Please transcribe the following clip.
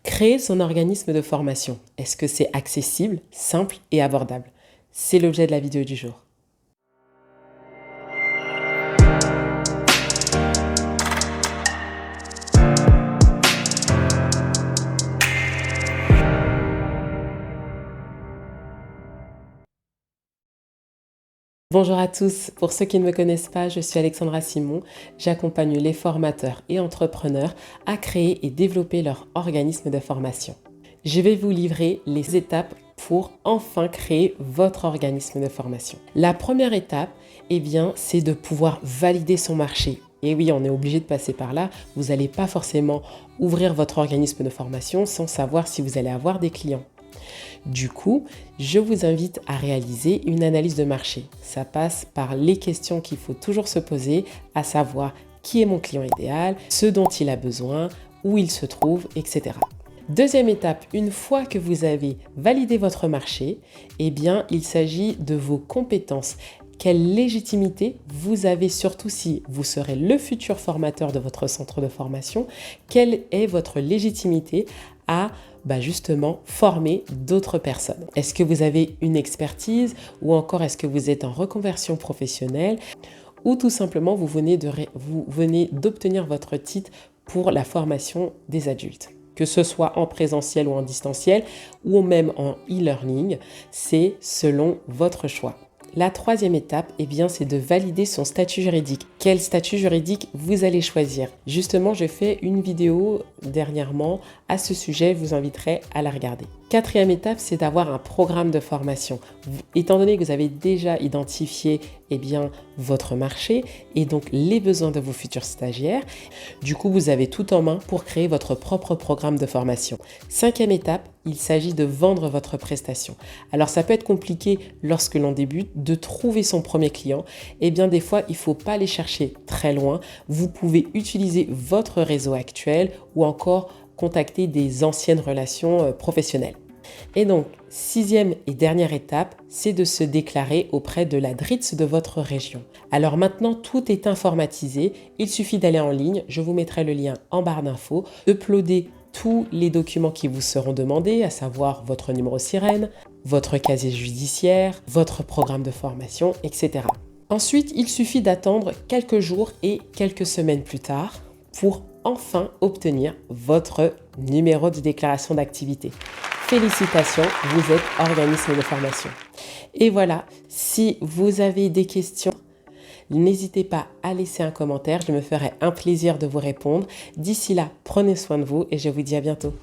Créer son organisme de formation, est-ce que c'est accessible, simple et abordable? C'est l'objet de la vidéo du jour. Bonjour à tous, pour ceux qui ne me connaissent pas, je suis Alexandra Simon. J'accompagne les formateurs et entrepreneurs à créer et développer leur organisme de formation. Je vais vous livrer les étapes pour enfin créer votre organisme de formation. La première étape, c'est de pouvoir valider son marché. Et oui, on est obligé de passer par là. Vous n'allez pas forcément ouvrir votre organisme de formation sans savoir si vous allez avoir des clients. Du coup, je vous invite à réaliser une analyse de marché. Ça passe par les questions qu'il faut toujours se poser, à savoir qui est mon client idéal, ce dont il a besoin, où il se trouve, etc. Deuxième étape, une fois que vous avez validé votre marché, il s'agit de vos compétences. Quelle légitimité vous avez, surtout si vous serez le futur formateur de votre centre de formation, quelle est votre légitimité à justement former d'autres personnes? Est-ce que vous avez une expertise ou encore est-ce que vous êtes en reconversion professionnelle ou tout simplement vous venez d'obtenir votre titre pour la formation des adultes? Que ce soit en présentiel ou en distanciel ou même en e-learning, c'est selon votre choix. La troisième étape, c'est de valider son statut juridique. Quel statut juridique vous allez choisir? Justement, j'ai fait une vidéo dernièrement à ce sujet, je vous inviterai à la regarder. Quatrième étape, c'est d'avoir un programme de formation. Étant donné que vous avez déjà identifié votre marché et donc les besoins de vos futurs stagiaires, du coup, vous avez tout en main pour créer votre propre programme de formation. Cinquième étape, il s'agit de vendre votre prestation. Alors, ça peut être compliqué lorsque l'on débute de trouver son premier client. Des fois, il ne faut pas aller chercher très loin. Vous pouvez utiliser votre réseau actuel ou encore contacter des anciennes relations professionnelles. Et donc, sixième et dernière étape, c'est de se déclarer auprès de la DRITS de votre région. Alors maintenant, tout est informatisé. Il suffit d'aller en ligne. Je vous mettrai le lien en barre d'infos. Uploader tous les documents qui vous seront demandés, à savoir votre numéro sirène, votre casier judiciaire, votre programme de formation, etc. Ensuite, il suffit d'attendre quelques jours et quelques semaines plus tard pour enfin obtenir votre numéro de déclaration d'activité. Félicitations, vous êtes organisme de formation. Et voilà, si vous avez des questions, n'hésitez pas à laisser un commentaire, je me ferai un plaisir de vous répondre. D'ici là, prenez soin de vous et je vous dis à bientôt.